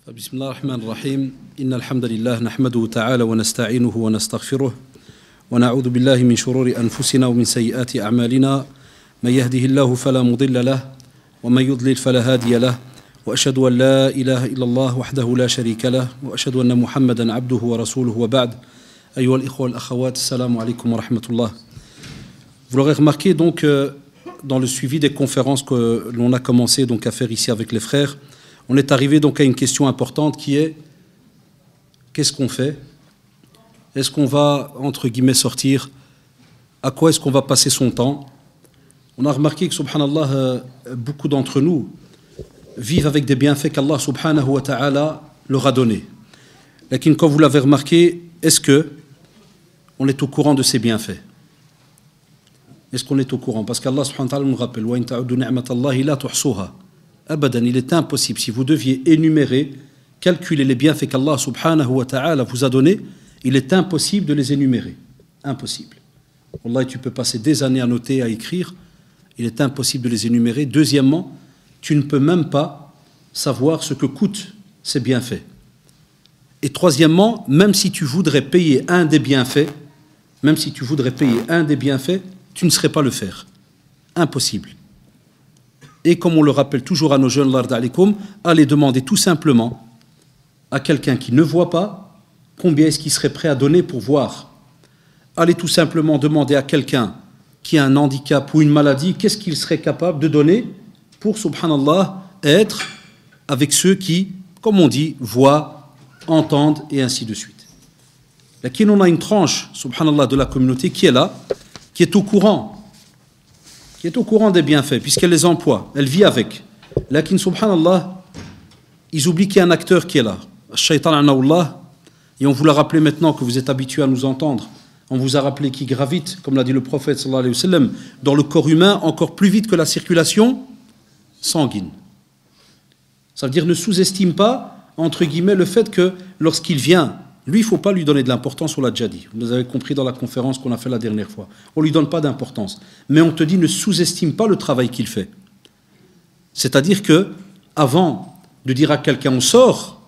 بسم الله الرحمن الرحيم إن الحمد لله نحمده تعالى ونستعينه ونستغفره ونعوذ بالله من شرور أنفسنا ومن سيئات أعمالنا من يهده الله فلا مضل له ومن يضلل فلا هادي له وأشهد أن لا إله إلا الله وحده لا شريك له وأشهد أن محمدا عبده ورسوله وبعد أيها الإخوة والأخوات السلام عليكم ورحمة الله. Vous l'aurez remarqué donc dans le suivi des conférences que l'on a commencé donc à faire ici avec les frères, on est arrivé donc à une question importante qui est qu'est-ce qu'on fait? Est-ce qu'on va entre guillemets sortir? À quoi est-ce qu'on va passer son temps? On a remarqué que subhanallah beaucoup d'entre nous vivent avec des bienfaits qu'Allah subhanahu wa ta'ala leur a donnés. Lakin quand vous l'avez remarqué, est-ce que on est au courant de ces bienfaits? Est-ce qu'on est au courant? Parce qu'Allah subhanahu wa ta'ala nous rappelle wa in ta'uddu ni'matallahi la tuhsuha. Abadan, il est impossible, si vous deviez énumérer, calculer les bienfaits qu'Allah subhanahu wa ta'ala vous a donnés, il est impossible de les énumérer. Impossible. Wallah, tu peux passer des années à noter, à écrire, il est impossible de les énumérer. Deuxièmement, tu ne peux même pas savoir ce que coûtent ces bienfaits. Et troisièmement, même si tu voudrais payer un des bienfaits, tu ne serais pas le faire. Impossible. Et comme on le rappelle toujours à nos jeunes, allez demander tout simplement à quelqu'un qui ne voit pas combien est-ce qu'il serait prêt à donner pour voir. Allez tout simplement demander à quelqu'un qui a un handicap ou une maladie, qu'est-ce qu'il serait capable de donner pour, subhanallah, être avec ceux qui, comme on dit, voient, entendent et ainsi de suite. Là, on a une tranche, subhanallah, de la communauté qui est là, qui est au courant des bienfaits, puisqu'elle les emploie, elle vit avec. Lakin, subhanallah, ils oublient qu'il y a un acteur qui est là. Shaitan anaoullah, et on vous l'a rappelé maintenant que vous êtes habitués à nous entendre. On vous a rappelé qu'il gravite, comme l'a dit le prophète sallallahu alayhi wa sallam, dans le corps humain encore plus vite que la circulation sanguine. Ça veut dire ne sous-estime pas, entre guillemets, le fait que lorsqu'il vient, lui, il ne faut pas lui donner de l'importance, on l'a déjà dit. Vous avez compris dans la conférence qu'on a fait la dernière fois. On ne lui donne pas d'importance. Mais on te dit, ne sous-estime pas le travail qu'il fait. C'est-à-dire que, avant de dire à quelqu'un, on sort,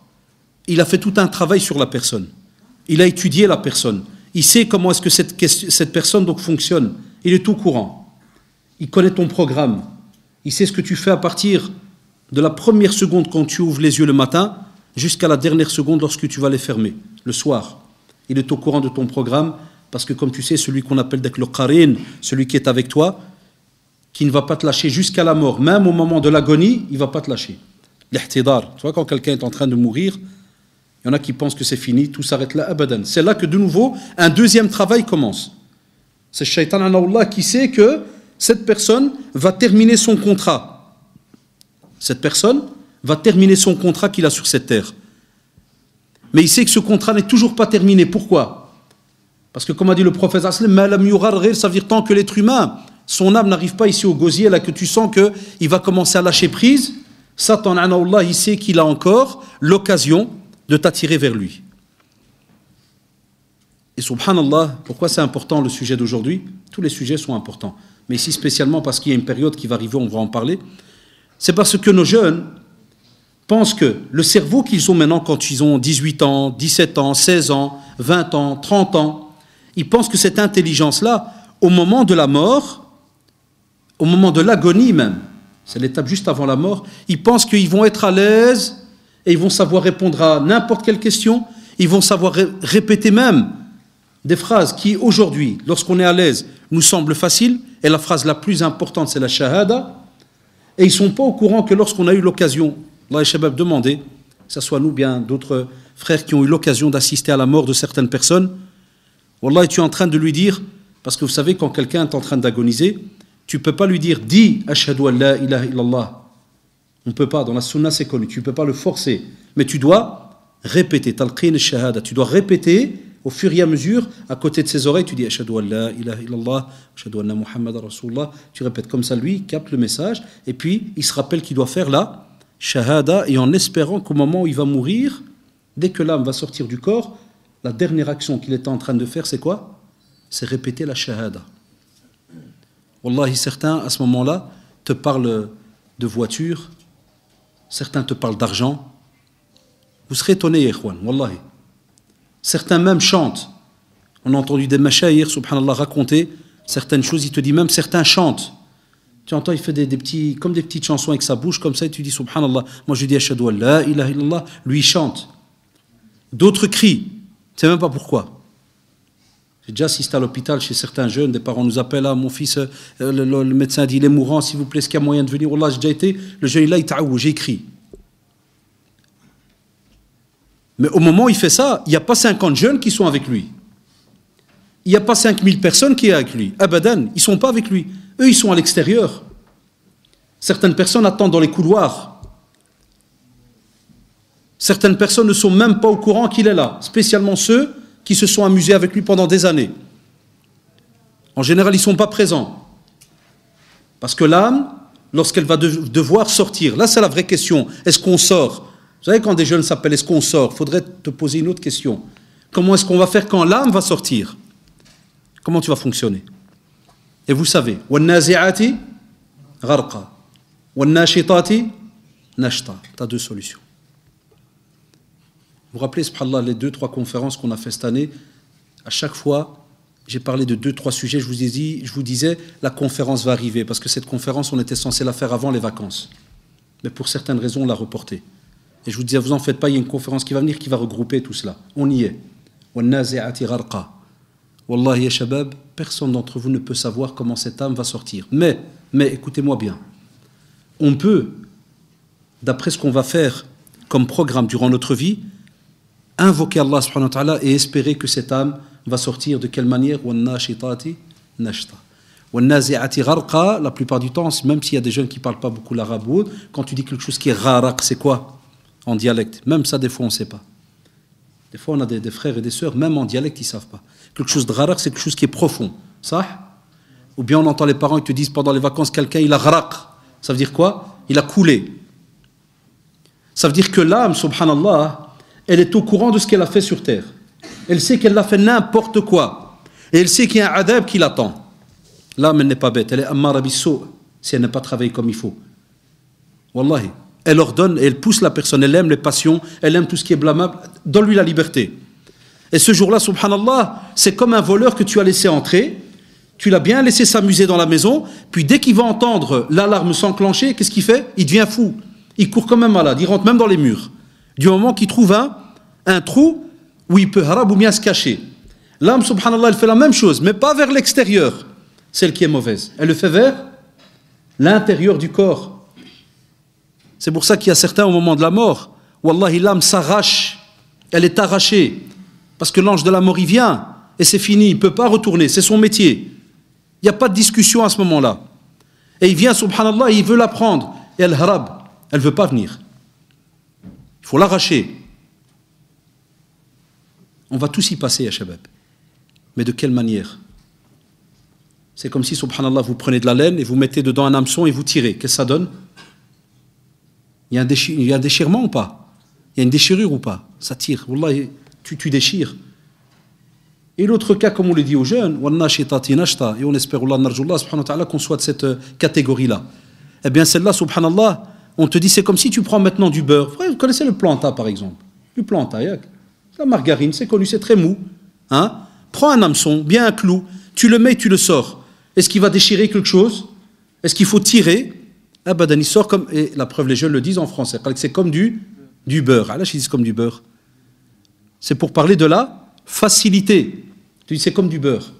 il a fait tout un travail sur la personne. Il a étudié la personne. Il sait comment est-ce que cette personne donc fonctionne. Il est au courant. Il connaît ton programme. Il sait ce que tu fais à partir de la première seconde quand tu ouvres les yeux le matin jusqu'à la dernière seconde lorsque tu vas les fermer, le soir. Il est au courant de ton programme parce que, comme tu sais, celui qu'on appelle le qarin, celui qui est avec toi, qui ne va pas te lâcher jusqu'à la mort, même au moment de l'agonie, il ne va pas te lâcher. L'ihtidar, tu vois, quand quelqu'un est en train de mourir, il y en a qui pensent que c'est fini, tout s'arrête là, abadan. C'est là que de nouveau, un deuxième travail commence. C'est Shaitan anaoullah qui sait que cette personne va terminer son contrat. Cette personne va terminer son contrat qu'il a sur cette terre. Mais il sait que ce contrat n'est toujours pas terminé. Pourquoi? Parce que comme a dit le prophète, ça veut dire tant que l'être humain, son âme n'arrive pas ici au gosier, là que tu sens qu'il va commencer à lâcher prise, Satan, il sait qu'il a encore l'occasion de t'attirer vers lui. Et subhanallah, pourquoi c'est important le sujet d'aujourd'hui? Tous les sujets sont importants. Mais ici spécialement parce qu'il y a une période qui va arriver, on va en parler. C'est parce que nos jeunes pensent que le cerveau qu'ils ont maintenant quand ils ont 18 ans, 17 ans, 16 ans, 20 ans, 30 ans, ils pensent que cette intelligence-là, au moment de la mort, au moment de l'agonie même, c'est l'étape juste avant la mort, ils pensent qu'ils vont être à l'aise et ils vont savoir répondre à n'importe quelle question, ils vont savoir répéter même des phrases qui aujourd'hui, lorsqu'on est à l'aise, nous semblent faciles, et la phrase la plus importante c'est la shahada, et ils ne sont pas au courant que lorsqu'on a eu l'occasion, Allah et Shabab demandait, que ce soit nous bien d'autres frères qui ont eu l'occasion d'assister à la mort de certaines personnes, Wallah, tu es en train de lui dire, parce que vous savez, quand quelqu'un est en train d'agoniser, tu ne peux pas lui dire, dis Ashhadu an la ilaha illallah. On ne peut pas, dans la sunna c'est connu, tu ne peux pas le forcer, mais tu dois répéter, talqin al-shahada, tu dois répéter au fur et à mesure, à côté de ses oreilles, tu dis Ashhadu an la ilaha illallah, Ashhadu anna Muhammad Rasulullah, tu répètes comme ça, lui, capte le message, et puis il se rappelle qu'il doit faire la shahada, et en espérant qu'au moment où il va mourir, dès que l'âme va sortir du corps, la dernière action qu'il était en train de faire, c'est quoi? C'est répéter la shahada. Wallahi, certains, à ce moment-là, te parlent de voiture, certains te parlent d'argent, Vous serez étonnés, ikhwan, wallahi. Certains même chantent. On a entendu des mashayikh, subhanallah, raconter certaines choses. Il te dit même, certains chantent. Tu entends, il fait comme des petites chansons avec sa bouche, comme ça, et tu dis, subhanallah. Moi, je dis, ashhadu an la ilaha illallah. Lui, il chante. D'autres crient. Tu ne sais même pas pourquoi. J'ai déjà assisté à l'hôpital chez certains jeunes. Des parents nous appellent, ah, mon fils, le médecin dit, il est mourant, s'il vous plaît, est-ce qu'il y a moyen de venir? Wallah, j'ai déjà été. Le jeune, là, il ta'aou, j'ai écrit. Mais au moment où il fait ça, il n'y a pas 50 jeunes qui sont avec lui. Il n'y a pas 5000 personnes qui sont avec lui. Abadan, ils ne sont pas avec lui. Eux, ils sont à l'extérieur. Certaines personnes attendent dans les couloirs. Certaines personnes ne sont même pas au courant qu'il est là. Spécialement ceux qui se sont amusés avec lui pendant des années. En général, ils ne sont pas présents. Parce que l'âme, lorsqu'elle va devoir sortir, là c'est la vraie question. Est-ce qu'on sort? Vous savez, quand des jeunes s'appellent, est-ce qu'on sort? Il faudrait te poser une autre question. Comment est-ce qu'on va faire quand l'âme va sortir? Comment tu vas fonctionner? Et vous savez, وَالنَّازِعَاتِ غَرْقًا وَالنَّاشِطَاتِ نَشْطًا. Tu as deux solutions. Vous vous rappelez, subhanallah, les 2-3 conférences qu'on a fait cette année, à chaque fois, j'ai parlé de 2-3 sujets, je vous disais, la conférence va arriver, parce que cette conférence, on était censé la faire avant les vacances. Mais pour certaines raisons, on l'a reportée. Et je vous disais, vous en faites pas, il y a une conférence qui va venir qui va regrouper tout cela. On y est. وَالنَّازِعَاتِ غَرْقًا. Wallahi ya shabab, personne d'entre vous ne peut savoir comment cette âme va sortir. Mais écoutez-moi bien, on peut, d'après ce qu'on va faire comme programme durant notre vie, invoquer Allah subhanahu wa ta'ala et espérer que cette âme va sortir de quelle manière? وَالنَّاشِطَاتِ نَشْطًا وَالنَّازِعَاتِ غَرْقًا. La plupart du temps, même s'il y a des jeunes qui ne parlent pas beaucoup l'arabe, quand tu dis quelque chose qui est gharaq, c'est quoi en dialecte? Même ça, des fois, on ne sait pas. Des fois, on a des frères et des sœurs, même en dialecte, ils ne savent pas. Quelque chose de gharaq, c'est quelque chose qui est profond. Ça? Ou bien on entend les parents qui te disent pendant les vacances, quelqu'un, il a gharaq. Ça veut dire quoi? Il a coulé. Ça veut dire que l'âme, subhanallah, elle est au courant de ce qu'elle a fait sur terre. Elle sait qu'elle a fait n'importe quoi. Et elle sait qu'il y a un adab qui l'attend. L'âme, elle n'est pas bête. Elle est ammara bis-sou' si elle n'a pas travaillé comme il faut. Wallahi. Elle ordonne et elle pousse la personne. Elle aime les passions. Elle aime tout ce qui est blâmable. Donne-lui la liberté. Et ce jour-là, subhanallah, c'est comme un voleur que tu as laissé entrer. Tu l'as bien laissé s'amuser dans la maison. Puis dès qu'il va entendre l'alarme s'enclencher, qu'est-ce qu'il fait? Il devient fou. Il court comme un malade. Il rentre même dans les murs. Du moment qu'il trouve un trou où il peut harab ou bien se cacher. L'âme, subhanallah, elle fait la même chose, mais pas vers l'extérieur, celle qui est mauvaise. Elle le fait vers l'intérieur du corps. C'est pour ça qu'il y a certains au moment de la mort, wallahi, l'âme s'arrache, elle est arrachée, parce que l'ange de la mort, il vient, et c'est fini, il ne peut pas retourner, c'est son métier. Il n'y a pas de discussion à ce moment-là. Et il vient, subhanallah, il veut la prendre, et elle harab, elle ne veut pas venir. Il faut l'arracher. On va tous y passer, ya shabab. Mais de quelle manière? C'est comme si, subhanallah, vous prenez de la laine et vous mettez dedans un hameçon et vous tirez. Qu'est-ce que ça donne? Il y a un déchirement ou pas? Il y a une déchirure ou pas? Ça tire. Wallah, tu déchires. Et l'autre cas, comme on le dit aux jeunes, et on espère, Allah, qu'on soit de cette catégorie-là. Eh bien, celle-là, subhanallah, on te dit, c'est comme si tu prends maintenant du beurre. Vous connaissez le planta, par exemple. Du planta, la margarine, c'est connu, c'est très mou. Hein? Prends un hameçon, bien un clou, tu le mets, tu le sors. Est-ce qu'il va déchirer quelque chose? Est-ce qu'il faut tirer? Ah ben, il sort comme, et la preuve, les jeunes le disent en français, c'est comme du beurre. Alors, ils disent comme du beurre. C'est pour parler de la facilité. Tu dis, c'est comme du beurre.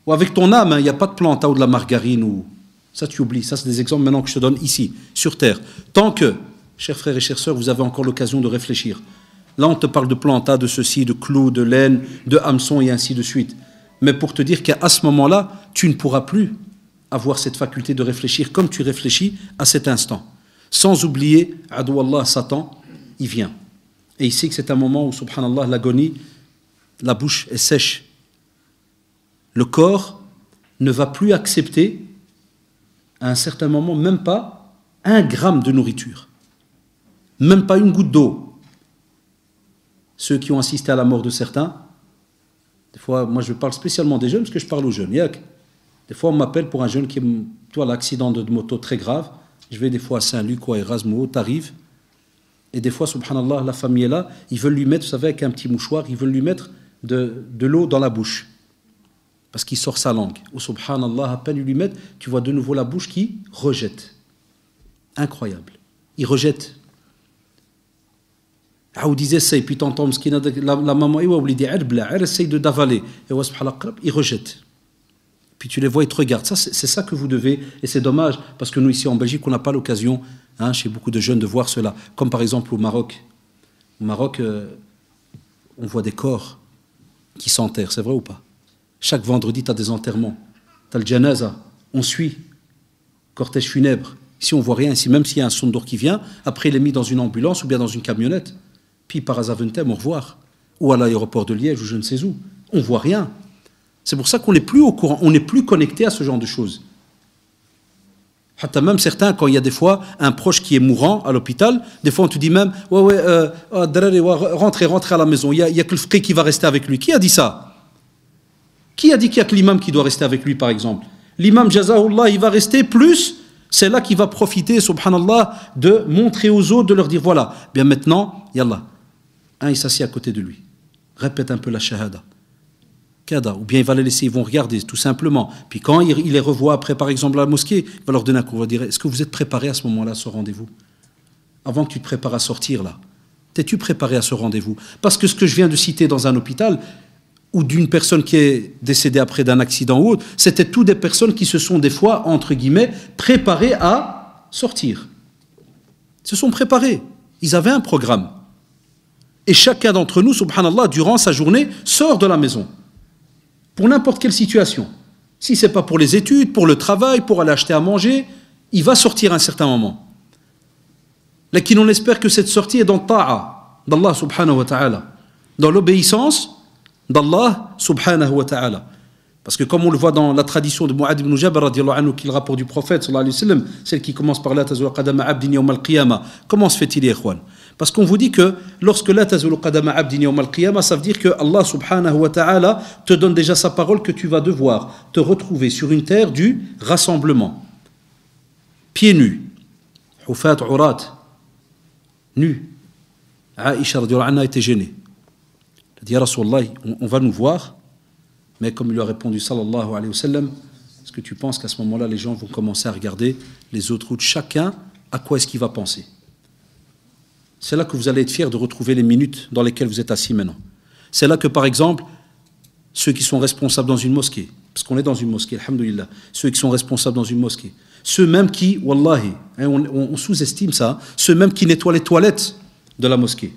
Ou avec ton âme, il n'y a pas de planta ou de la margarine, ou ça tu oublies. Ça, c'est des exemples maintenant que je te donne ici, sur terre. Tant que, chers frères et chères sœurs, vous avez encore l'occasion de réfléchir. Là, on te parle de planta, de ceci, de clous, de laine, de hameçon et ainsi de suite. Mais pour te dire qu'à ce moment-là, tu ne pourras plus avoir cette faculté de réfléchir comme tu réfléchis à cet instant. Sans oublier, Adou Allah, Satan, il vient. Et il sait que c'est un moment où, subhanallah, l'agonie, la bouche est sèche. Le corps ne va plus accepter, à un certain moment, même pas 1 gramme de nourriture. Même pas une goutte d'eau. Ceux qui ont assisté à la mort de certains, des fois, moi je parle spécialement des jeunes parce que je parle aux jeunes. Des fois, on m'appelle pour un jeune qui a l'accident de moto très grave. Je vais des fois à Saint-Luc ou à Erasmus, t'arrives. Et des fois, subhanallah, la famille est là, ils veulent lui mettre, vous savez, avec un petit mouchoir, ils veulent lui mettre de l'eau dans la bouche. Parce qu'il sort sa langue. Ou subhanallah, à peine ils lui mettent, tu vois de nouveau la bouche qui rejette. Incroyable. Il rejette. Ah, vous disiez ça, et puis t'entends la maman, essaye d'avaler. Et il rejette. Puis tu les vois, ils te regardent. Ça, c'est ça que vous devez, et c'est dommage, parce que nous, ici en Belgique, on n'a pas l'occasion, chez beaucoup de jeunes, de voir cela. Comme par exemple au Maroc. Au Maroc, on voit des corps qui s'enterrent, c'est vrai ou pas? Chaque vendredi, tu as des enterrements. Tu as le janaza, on suit, cortège funèbre. Ici, on ne voit rien. Ici, même s'il y a un sondour qui vient, après, il est mis dans une ambulance ou bien dans une camionnette. Puis, par Zaventem, au revoir. Ou à l'aéroport de Liège, ou je ne sais où. On ne voit rien. C'est pour ça qu'on n'est plus au courant, on n'est plus connecté à ce genre de choses. Même certains, quand il y a des fois un proche qui est mourant à l'hôpital, des fois on te dit même rentrez à la maison, il y a que le frère qui va rester avec lui. Qui a dit ça? Qui a dit qu'il y a que l'imam qui doit rester avec lui, par exemple? L'imam, Jazahullah, il va rester plus, c'est là qu'il va profiter, subhanallah, de montrer aux autres, de leur dire voilà, bien maintenant, yallah, il s'assied à côté de lui, répète un peu la shahada. Ou bien il va les laisser, ils vont regarder tout simplement. Puis quand il les revoit après, par exemple, à la mosquée, il va leur donner un coup, il va dire est-ce que vous êtes préparé à ce moment-là, à ce rendez-vous? Avant que tu te prépares à sortir là, t'es-tu préparé à ce rendez-vous? Parce que ce que je viens de citer dans un hôpital, ou d'une personne qui est décédée après d'un accident ou autre, c'était toutes des personnes qui se sont des fois, entre guillemets, préparées à sortir. Ils se sont préparés. Ils avaient un programme. Et chacun d'entre nous, subhanallah, durant sa journée, sort de la maison. Pour n'importe quelle situation. Si ce n'est pas pour les études, pour le travail, pour aller acheter à manger, il va sortir à un certain moment. Là, on espère que cette sortie est dans ta'a d'Allah subhanahu wa ta'ala, dans l'obéissance d'Allah subhanahu wa ta'ala. Parce que comme on le voit dans la tradition de Mu'adh ibn Jabal radiyallahu anhu, qui est le rapport du prophète sallallahu alayhi wa sallam, celle qui commence par la tazul qadama abdin yawm al-qiyamah. Comment se fait-il, ikhwan? Parce qu'on vous dit que lorsque la tazul qadama abdin yawm al-qiyamah, ça veut dire que Allah subhanahu wa ta'ala te donne déjà sa parole que tu vas devoir te retrouver sur une terre du rassemblement. Pieds nus. Hufat urat. Nus. Aïcha radiyallahu anha était gênée. Elle a dit, ya Rasulallah, on va nous voir. Mais comme il lui a répondu, sallallahu alayhi wa sallam, est-ce que tu penses qu'à ce moment-là, les gens vont commencer à regarder les autres routes? Chacun, à quoi est-ce qu'il va penser? C'est là que vous allez être fiers de retrouver les minutes dans lesquelles vous êtes assis maintenant. C'est là que, par exemple, ceux qui sont responsables dans une mosquée, parce qu'on est dans une mosquée, alhamdoulilah, ceux qui sont responsables dans une mosquée, ceux même qui, wallahi, on sous-estime ça, ceux même qui nettoient les toilettes de la mosquée.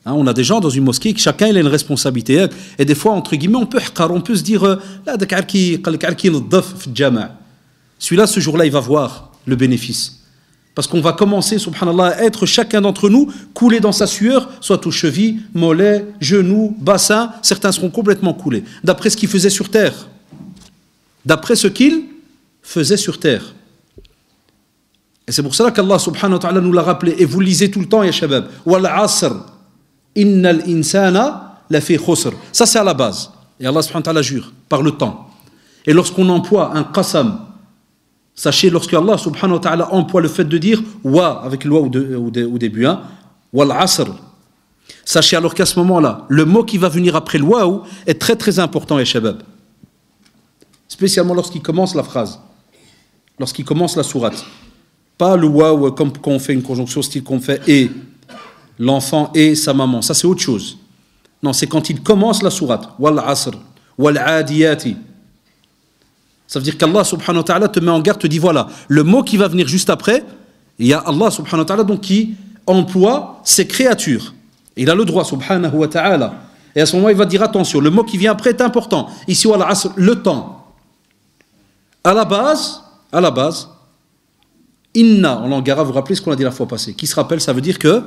On a des gens dans une mosquée, chacun il a une responsabilité. Et des fois, entre guillemets, on peut se dire celui-là, ce jour-là, il va voir le bénéfice. Parce qu'on va commencer, subhanallah, à être chacun d'entre nous coulé dans sa sueur, soit aux chevilles, mollets, genoux, bassins. Certains seront complètement coulés. D'après ce qu'ils faisaient sur terre. D'après ce qu'ils faisaient sur terre. Et c'est pour cela qu'Allah subhanahu wa ta'ala nous l'a rappelé. Et vous le lisez tout le temps, ya shabab. Wal asr. Innal insana la fi khusr. Ça c'est à la base. Et Allah subhanahu wa ta'ala jure par le temps. Et lorsqu'on emploie un qasam, sachez lorsque Allah subhanahu wa ta'ala emploie le fait de dire wa avec le wa au début, wal asr. Sachez alors qu'à ce moment-là, le mot qui va venir après le wa est très très important, ya shabab. Spécialement lorsqu'il commence la phrase, lorsqu'il commence la sourate. Pas le wa comme quand on fait une conjonction style qu'on fait et l'enfant et sa maman, ça c'est autre chose. Non, c'est quand il commence la sourate. Wal asr, wal adiyati. Ça veut dire qu'Allah subhanahu wa ta'ala te met en garde, te dit voilà, le mot qui va venir juste après, il y a Allah subhanahu wa ta'ala donc qui emploie ses créatures. Il a le droit subhanahu wa ta'ala. Et à ce moment il va dire attention, le mot qui vient après est important. Ici wal asr, le temps. À la base, inna en langue arabe, vous vous rappelez ce qu'on a dit la fois passée. Qui se rappelle, ça veut dire que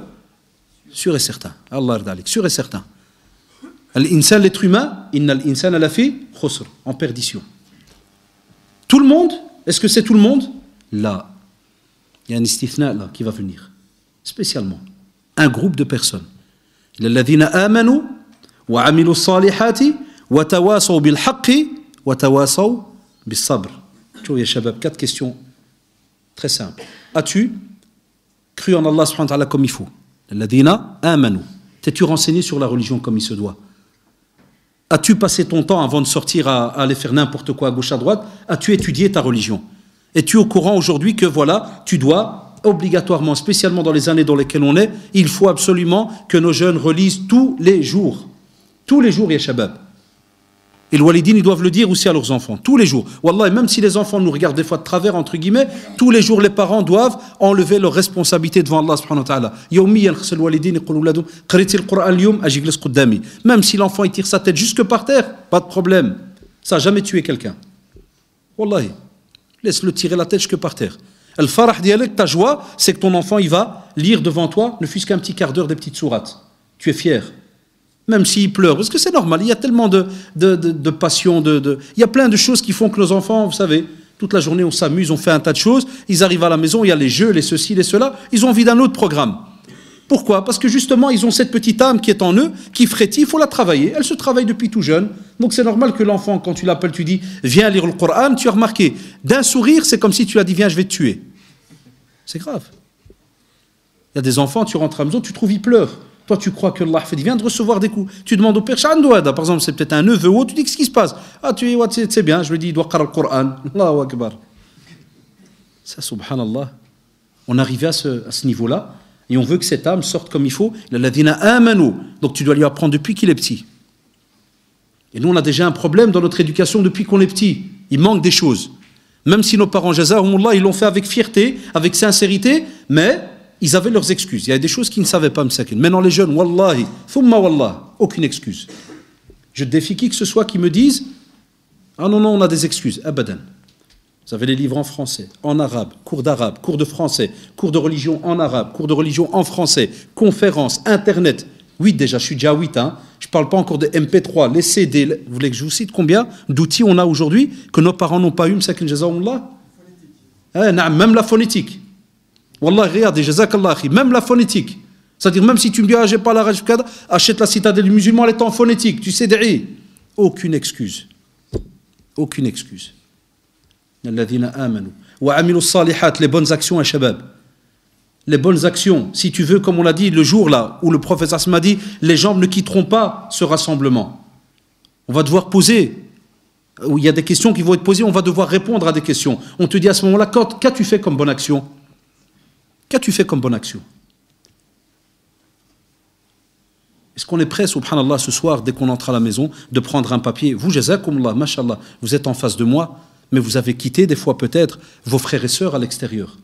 sûr et certain. Allah ardalik, sûr et certain. L'insan, l'être humain, innal insan la fi khusr, en perdition. Tout le monde, est-ce que c'est tout le monde? Là, il y a un istithna là qui va venir, spécialement. Un groupe de personnes. Alladhina amanu wa amilu salihati wa tawasaw bil haqqi wa tawasaw bis sabr. Ya shabab, 4 questions très simples. As-tu cru en Allah subhanahu wa ta'ala comme il faut? Alladhina amanu. T'es-tu renseigné sur la religion comme il se doit? As-tu passé ton temps avant de sortir à aller faire n'importe quoi à gauche à droite? As-tu étudié ta religion? Es-tu au courant aujourd'hui que voilà, tu dois obligatoirement, spécialement dans les années dans lesquelles on est, il faut absolument que nos jeunes relisent tous les jours. Tous les jours, ya shabab. Et les walidines, ils doivent le dire aussi à leurs enfants, tous les jours. Wallah, même si les enfants nous regardent des fois de travers, entre guillemets, tous les jours, les parents doivent enlever leurs responsabilités devant Allah subhanahu wa ta'ala. Yawmiyan khasal walidin yaqulu ladum qariti al-Qur'an al-yawm ajlis qaddami. Même si l'enfant il tire sa tête jusque par terre, pas de problème. Ça n'a jamais tué quelqu'un. Wallahi. Laisse-le tirer la tête jusque par terre. Al-farah dialek, ta joie, c'est que ton enfant il va lire devant toi, ne fût-ce qu'un petit quart d'heure des petites sourates. Tu es fier. Même s'il pleure, parce que c'est normal, il y a tellement de passion, il y a plein de choses qui font que nos enfants, vous savez, toute la journée on s'amuse, on fait un tas de choses, ils arrivent à la maison, il y a les jeux, les ceci, les cela, ils ont envie d'un autre programme. Pourquoi? Parce que justement, ils ont cette petite âme qui est en eux, qui frétille, il faut la travailler, elle se travaille depuis tout jeune, donc c'est normal que l'enfant, quand tu l'appelles, tu dis, viens lire le Coran, tu as remarqué, d'un sourire, c'est comme si tu as dit, viens, je vais te tuer. C'est grave. Il y a des enfants, tu rentres à la maison, tu trouves, ils pleurent. Toi, tu crois que Allah fait, il vient de recevoir des coups. Tu demandes au père, par exemple, c'est peut-être un neveu ou autre, tu dis, qu'est-ce qui se passe? Ah, tu c'est bien, je lui dis, il doit lire le Coran. Allahu Akbar. Ça, subhanallah. On arrive à ce niveau-là, et on veut que cette âme sorte comme il faut. L'alladhina amanu. Donc, tu dois lui apprendre depuis qu'il est petit. Et nous, on a déjà un problème dans notre éducation depuis qu'on est petit. Il manque des choses. Même si nos parents, jazahumullah, ils l'ont fait avec fierté, avec sincérité, mais ils avaient leurs excuses. Il y a des choses qu'ils ne savaient pas, m'sakin. Maintenant, les jeunes, wallahi, thumma wallah, aucune excuse. Je défie qui que ce soit qui me dise, ah non, on a des excuses. Abadan. Vous avez les livres en français, en arabe, cours d'arabe, cours de français, cours de religion en arabe, cours de religion en français, conférences, internet. 8 déjà, je suis déjà à 8. Hein. Je ne parle pas encore de MP3, les CD. Vous voulez que je vous cite combien d'outils on a aujourd'hui que nos parents n'ont pas eu, m'sakin, jazahumullah? Même la phonétique. Wallah, regardez, jazakallah, même la phonétique. C'est-à-dire, même si tu me dis, j'ai pas la rage, achète la citadelle du musulman, elle est en phonétique. Tu sais, aucune excuse. Aucune excuse. Alladhina amanu. Wa amilu salihat, les bonnes actions à shabab. Les bonnes actions. Si tu veux, comme on l'a dit, le jour là où le prophète m'a dit, les gens ne quitteront pas ce rassemblement. On va devoir poser. Où il y a des questions qui vont être posées, on va devoir répondre à des questions. On te dit à ce moment-là, qu'as-tu fait comme bonne action? Qu'as-tu fait comme bonne action? Est-ce qu'on est prêt, subhanallah, ce soir, dès qu'on entre à la maison, de prendre un papier? Vous, jazakumullah, mashallah, vous êtes en face de moi, mais vous avez quitté des fois peut-être vos frères et sœurs à l'extérieur.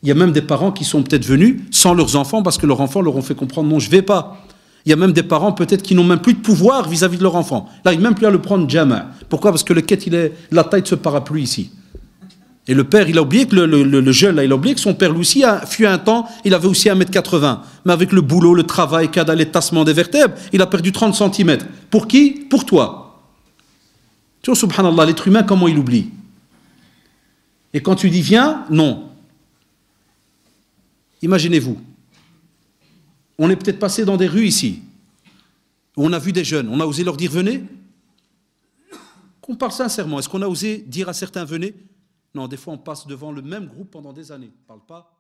Il y a même des parents qui sont peut-être venus sans leurs enfants parce que leurs enfants leur ont fait comprendre, non, je ne vais pas. Il y a même des parents peut-être qui n'ont même plus de pouvoir vis-à-vis de leur enfant. Là, ils n'ont même plus à le prendre jama'. Pourquoi? Parce que le quête, il est la taille de ce parapluie ici. Et le père, il a oublié que le jeune, là, il a oublié que son père, lui aussi, fut un temps, il avait aussi 1m80. Mais avec le boulot, le travail, les tassements des vertèbres, il a perdu 30 cm. Pour qui? Pour toi. Tu vois, subhanallah, l'être humain, comment il oublie? Et quand tu dis viens, non. Imaginez-vous. On est peut-être passé dans des rues ici, où on a vu des jeunes. On a osé leur dire venez? Qu'on parle sincèrement. Est-ce qu'on a osé dire à certains venez? Non, des fois on passe devant le même groupe pendant des années. On ne parle pas.